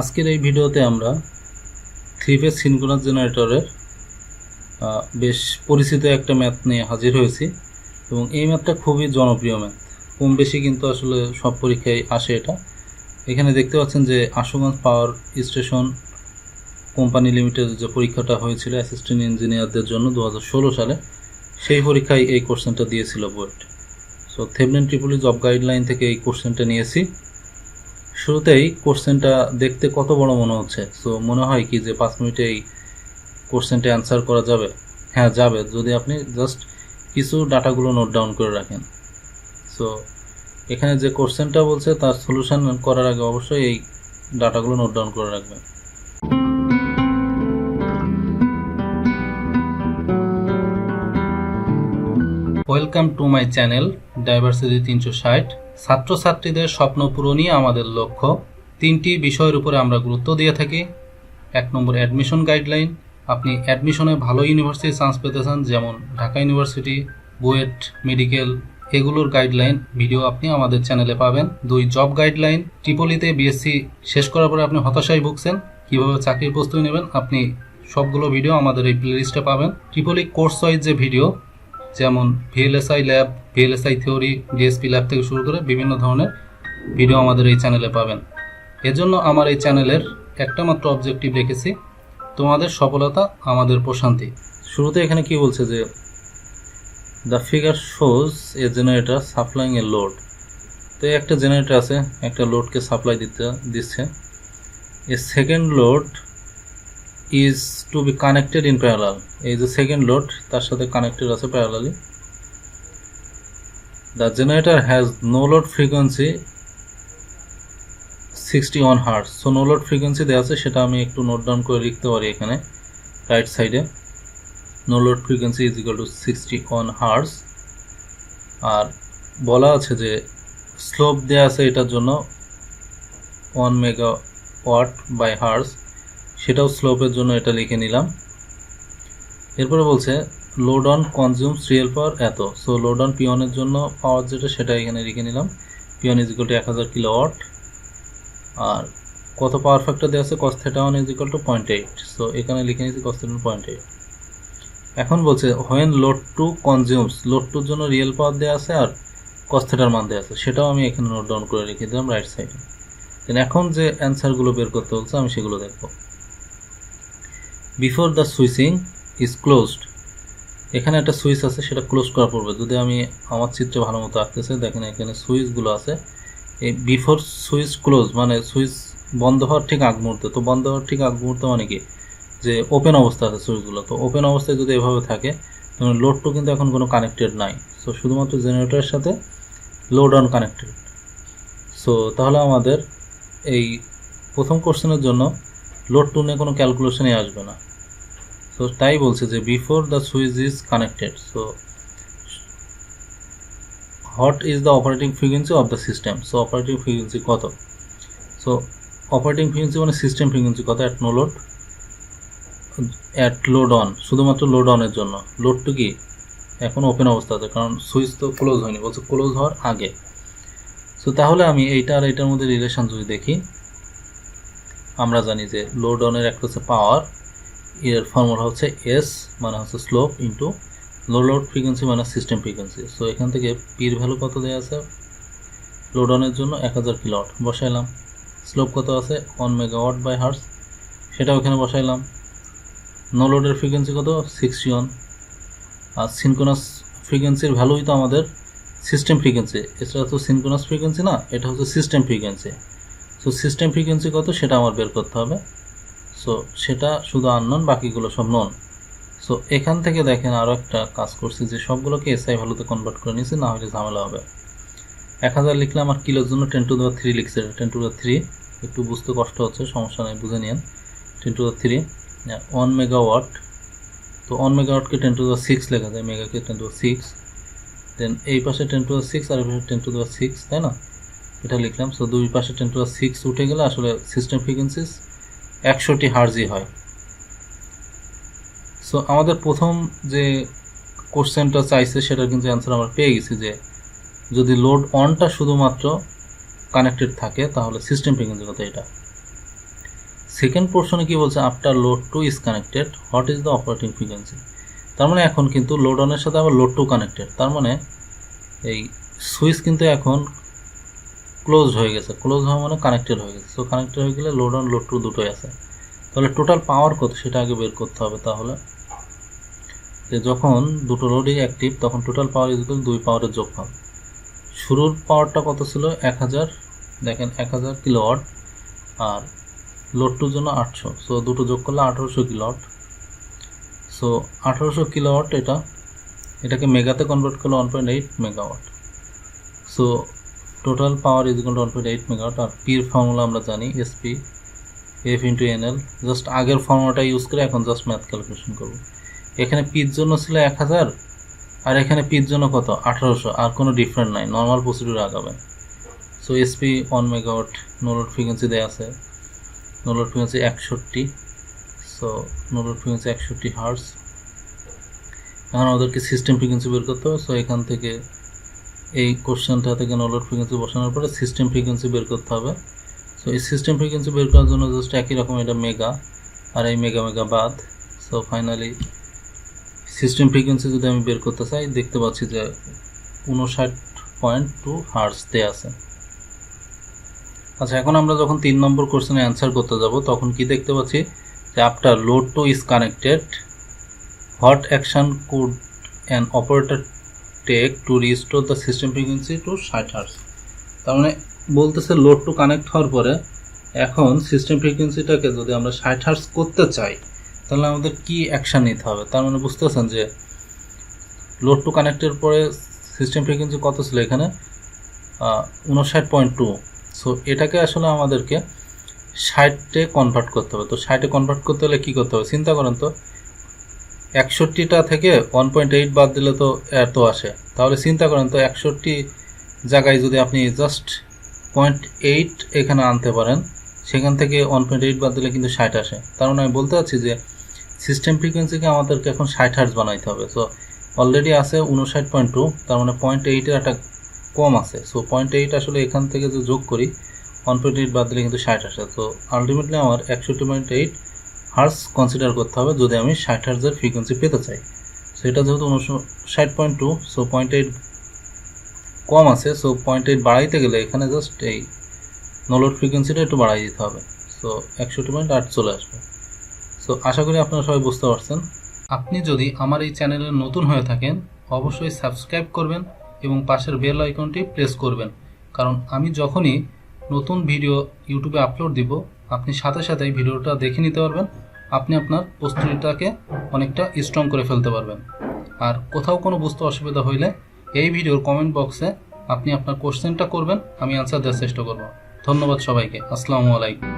আজকের এই ভিডিওতে আমরা থ্রি ফেজ সিনক্রোনাস জেনারেটরের বেশ পরিচিত একটা ম্যাথ নিয়ে হাজির হয়েছি এবং এই ম্যাথটা খুবই জনপ্রিয় ম্যাথ, কম বেশি কিন্তু আসলে সব পরীক্ষায় আসে এটা। এখানে দেখতে পাচ্ছেন যে Ashuganj power station company limited যে পরীক্ষাটা হয়েছিল অ্যাসিস্ট্যান্ট ইঞ্জিনিয়ারদের জন্য 2016 সালে, সেই পরীক্ষায় এই কোশ্চেনটা দিয়েছিল board. So Thevenin Tripoli job guideline থেকে এই কোশ্চেনটা নিয়েছি। শুরুতেই কোশ্চেনটা দেখতে কত বড় মনে হচ্ছে, সো মনে হয় কি যে 5 মিনিটে এই কোশ্চেনটা অ্যান্সার করা যাবে? হ্যাঁ যাবে, যদি আপনি জাস্ট কিছু ডাটাগুলো নোট ডাউন করে রাখেন। সো এখানে যে কোশ্চেনটা বলছে তার সলিউশন করার আগে অবশ্যই এই ডাটাগুলো নোট ডাউন করে রাখবেন। Welcome to my channel diversity 360। ছাত্রছাত্রীদের স্বপ্ন পূরণই আমাদের লক্ষ্য। 3টি বিষয়ের উপরে আমরা গুরুত্ব দিয়ে থাকি। 1 নম্বর অ্যাডমিশন গাইডলাইন, আপনি অ্যাডমিশনে ভালো ইউনিভার্সিটি চান্স পেতে চান, যেমন ঢাকা ইউনিভার্সিটি, বুয়েট, মেডিকেল, এগুলোর গাইডলাইন ভিডিও আপনি আমাদের চ্যানেলে পাবেন। 2 জব গাইডলাইন, ট্রিপলিতে বিএসসি শেষ করার পরে আপনি হতাশায় ভুগছেন, কীভাবে চাকরির প্রস্তুতি নেবেন, আপনি সবগুলো ভিডিও আমাদের এই প্লেলিস্টে পাবেন। ট্রিপলি কোর্স ওয়াইজ যে ভিডিও, যেমন VLSI lab, VLSI theory, DSP lab থেকে শুরু করে বিভিন্ন ধরনের ভিডিও আমাদের এই চ্যানেলে পাবেন। এজন্য আমার এই চ্যানেলের একটা মাত্র অবজেক্টিভ রেখেছি, তোমাদের সফলতা আমাদের প্রশান্তি। শুরুতে এখানে কি বলছে যে the figure shows a generator supplying a load. তো একটা জেনারেটর আছে, একটা লোডকে সাপ্লাই দিচ্ছে। A second load is to be connected in parallel. এই যে সেকেন্ড লোড তার সাথে কানেক্টেড আছে parallelly. The generator has no load frequency 61 Hz. So no load frequency দেওয়া আছে, সেটা আমি একটু নোট ডাউন করে লিখতে পারি এখানে রাইট সাইডে। No load frequency is equal to 61 Hz। আর বলা আছে যে স্লোপ দেওয়া আছে এটার জন্য 1 মেগাওয়াট বাই হার্জ, সেটাও স্লোপের জন্য এটা লিখে নিলাম। এরপরে বলছে load one consumes real power এত। সো লোড অন পিওনের জন্য পাওয়ার যেটা সেটা এখানে লিখে নিলাম, P one is equal to 1000 kilowatt. আর কত পাওয়ার ফ্যাক্টর দেওয়া আছে, cos θ 1 is equal to 0.8। So এখানে লিখে নিয়েছি cos θ 0.8। এখন বলছে when load two consumes, load টুর জন্য রিয়েল পাওয়ার দেওয়া আছে আর cos θ এর মান দেওয়া আছে, সেটাও আমি এখানে নোট ডাউন করে রেখে দিলাম রাইট সাইডে। দেন এখন যে অ্যান্সারগুলো বের করতে বলছে আমি সেগুলো দেখব। Before the switching is closed, এখানে একটা সুইচ আছে, সেটা ক্লোজ করা পড়বে। যদি আমি আমার চিত্রে ভালো মতো আঁকতেছে, দেখেন এখানে সুইচগুলো আছে। এই বিফোর সুইচ ক্লোজ মানে সুইচ বন্ধ হওয়ার ঠিক আগ মুহূর্তে। তো বন্ধ হওয়ার ঠিক আগ মুহূর্তে মানে কি, যে ওপেন অবস্থা আছে সুইচগুলো। তো ওপেন অবস্থায় যদি এভাবে থাকে, তখন লোড টু কিন্তু এখন কোনো কানেক্টেড নাই। সো শুধুমাত্র জেনারেটরের সাথে লোড অন কানেক্টেড। সো তাহলে আমাদের এই প্রথম কোশ্চেনের জন্য লোড টু নিয়ে কোনো ক্যালকুলেশনই আসবে না। সো তাই বলছে যে before the switch is connected, so what is the operating frequency of the system. So operating frequency কত? সো অপারেটিং ফ্রিকোয়েন্সি মানে সিস্টেম ফ্রিকোয়েন্সি কত at no load, at load on, শুধুমাত্র লোড অনের জন্য। লোড টু কি এখন open অবস্থা আছে, কারণ সুইচ তো ক্লোজ হয়নি, বলছে ক্লোজ হওয়ার আগে। সো তাহলে আমি এইটা আর এইটার মধ্যে রিলেশন যদি দেখি, আমরা জানি যে লোড অনের একটা হচ্ছে পাওয়ার, এর ফর্মুলা হচ্ছে এস মানে হচ্ছে স্লোপ ইন্টু লো লোড ফ্রিকোয়েন্সি মানে সিস্টেম ফ্রিকোয়েন্সি। সো এখান থেকে পির ভ্যালু কত দেওয়া আছে লোড অনের জন্য 1000 কিলোওয়াট বসাইলাম। স্লোপ কত আছে 1 মেগাওয়াট বাই হার্জ, সেটাও এখানে বসাইলাম। নো লোডের ফ্রিকোয়েন্সি কত 61। আর সিনক্রোনাস ফ্রিকোয়েন্সির ভ্যালুই তো আমাদের সিস্টেম ফ্রিকোয়েন্সি, এছাড়া তো সিনক্রোনাস ফ্রিকোয়েন্সি না, এটা হচ্ছে system frequency. So system frequency কত সেটা আমার বের করতে হবে। সো সেটা শুধু আননোন, বাকিগুলো সব নন। সো এখান থেকে দেখেন আরও একটা কাজ করছি যে সবগুলোকে এসআই ভ্যালুতে কনভার্ট করে নিয়েছি, না হলে ঝামেলা হবে। 1000 লিখলাম আর কিলোর জন্য 10⁻³ লিখছে। 10⁻³ একটু বুঝতে কষ্ট হচ্ছে, সমস্যা নেই, বুঝে নিন। 10⁻³ 1 মেগাওয়াট। তো 1 মেগাওয়াটকে 10⁻6 লেখা যায়, মেগাকে 10⁻6। দেন এই পাশে 10⁻6 আর এই পাশে 10⁻6, তাই না? এটা লিখলাম। সো দুই পাশে 10⁻6 উঠে গেলে আসলে সিস্টেম ফ্রিকোয়েন্সিস 100টি হার্জই হয়। সো আমাদের প্রথম যে কোশ্চেনটা চাইছে সেটার কিন্তু অ্যান্সার আমরা পেয়ে গেছি, যে যদি লোড অনটা শুধুমাত্র কানেক্টেড থাকে তাহলে সিস্টেম ফ্রিকোয়েন্সি কত এটা। সেকেন্ড পোর্শনে কি বলছে, after load 2 is connected what is the operating frequency. তার মানে এখন কিন্তু লোড অনের সাথে আবার লোড 2 কানেক্টেড, তার মানে এই সুইচ কিন্তু এখন ক্লোজ হয়ে গেছে। ক্লোজ হওয়া মানে কানেক্টেড হয়ে গেছে। সো কানেক্টেড হয়ে গেলে লোড অন লোড 2 দুটোই আছে। তাহলে টোটাল পাওয়ার কত সেটা আগে বের করতে হবে। তাহলে যে যখন দুটো লোডই অ্যাক্টিভ তখন টোটাল পাওয়ার ইকুয়াল 2 পাওয়ারের যোগফল। শুরুর পাওয়ারটা কত ছিল 1000, দেখেন 1000 কিলোওয়াট, আর লোড 2 জন্য 800, সো দুটো যোগ করলে 1800 কিলোওয়াট। সো 1800 কিলোওয়াট এটাকে মেগাতে কনভার্ট করলে 1.8 megawatt. So total power is equal to 1.8 megawatt. আর পির ফর্মুলা আমরা জানি S P F into N L. Just আগের ফর্মুলাটা ইউজ করে এখন জাস্ট ম্যাথ ক্যালকুলেশন করব। এখানে পির জন্য ছিল 1000 আর এখানে পির জন্য কত 1800, আর কোনো ডিফারেন্ট নাই, নর্মাল প্রসিডিউর আগাবে। So SP 1 megawatt, no load frequency দেওয়া আছে, no load frequency 61। So no load frequency 61 hertz. এখন আমাদেরকে সিস্টেম ফ্রিকোয়েন্সি বের করতে হবে। সো এখান থেকে এই কোশ্চেনটা থেকে নো লোড ফ্রিকোয়েন্সি বসানোর পরে সিস্টেম ফ্রিকোয়েন্সি বের করতে হবে। সো এই সিস্টেম ফ্রিকোয়েন্সি বের করার জন্য জাস্ট একই রকম এটা মেগা আর এই মেগা মেগা বাদ। সো ফাইনালি সিস্টেম ফ্রিকোয়েন্সি যদি আমি বের করতে চাই দেখতে পাচ্ছি যে 59.2 হার্টজ দেয়া আছে। আচ্ছা, এখন আমরা যখন 3 নম্বর কোশ্চেনে অ্যান্সার করতে যাব তখন কি দেখতে পাচ্ছি যে after load 2 is connected what action could an operator take to restore the system frequency to 60 hertz. তার মানে বলতেছে লোড 2 কানেক্ট হওয়ার পরে এখন সিস্টেম ফ্রিকোয়েন্সিটাকে যদি আমরা 60 হার্টজ করতে চাই তাহলে আমাদের কি অ্যাকশন নিতে হবে। তার মানে বুঝতেছেন যে লোড 2 কানেক্টের পরে সিস্টেম ফ্রিকোয়েন্সি কত ছিল এখানে 59.2। সো এটাকে আসলে আমাদেরকে 60-এ কনভার্ট করতে হবে। তো 60-এ কনভার্ট করতে হলে কী করতে হবে চিন্তা করেন তো, 61টা থেকে 1.8 বাদ দিলে তো এত আসে। তাহলে চিন্তা করেন তো 61 জায়গায় যদি আপনি জাস্ট 0.8 এখানে আনতে পারেন, সেখান থেকে 1.8 বাদ দিলে কিন্তু 60 আসে। তার মানে আমি বলতে চাচ্ছি যে সিস্টেম ফ্রিকোয়েন্সিকে আমাদেরকে এখন 60 হার্টজ বানাইতে হবে। সো অলরেডি আছে 59.2, তার মানে 0.8-এর একটা কম আছে। সো 0.8 আসলে এখান থেকে যে যোগ করি 1.8 বাদ দিলে কিন্তু 60 আসে। তো আলটিমেটলি আমার 61.8 হার্টজ কনসিডার করতে হবে যদি আমি 60 হার্টজের ফ্রিকোয়েন্সি পেতে চাই। সো এটা যেহেতু 59.2, সো 0.8 কম আছে। সো 0.8 বাড়াইতে গেলে এখানে জাস্ট এই নো লোড ফ্রিকোয়েন্সিটা একটু বাড়াই দিতে হবে। সো 61.8 চলে আসবে। সো আশা করি আপনারা সবাই বুঝতে পারছেন। আপনি যদি আমার এই চ্যানেলে নতুন হয়ে থাকেন অবশ্যই সাবস্ক্রাইব করবেন এবং পাশের বেল আইকনটি প্রেস করবেন, কারণ আমি যখনই নতুন ভিডিও ইউটিউবে আপলোড দিব আপনি সাথে সাথে এই ভিডিওটা দেখে নিতে পারবেন। আপনি আপনার প্রস্তুতিটাকে অনেকটা স্ট্রং করে ফেলতে পারবেন। আর কোথাও কোনো বুঝতে অসুবিধা হইলে এই ভিডিওর কমেন্ট বক্সে আপনি আপনার কোশ্চেনটা করবেন, আমি অ্যান্সার দেওয়ার চেষ্টা করব। ধন্যবাদ সবাইকে। আসসালামু আলাইকুম।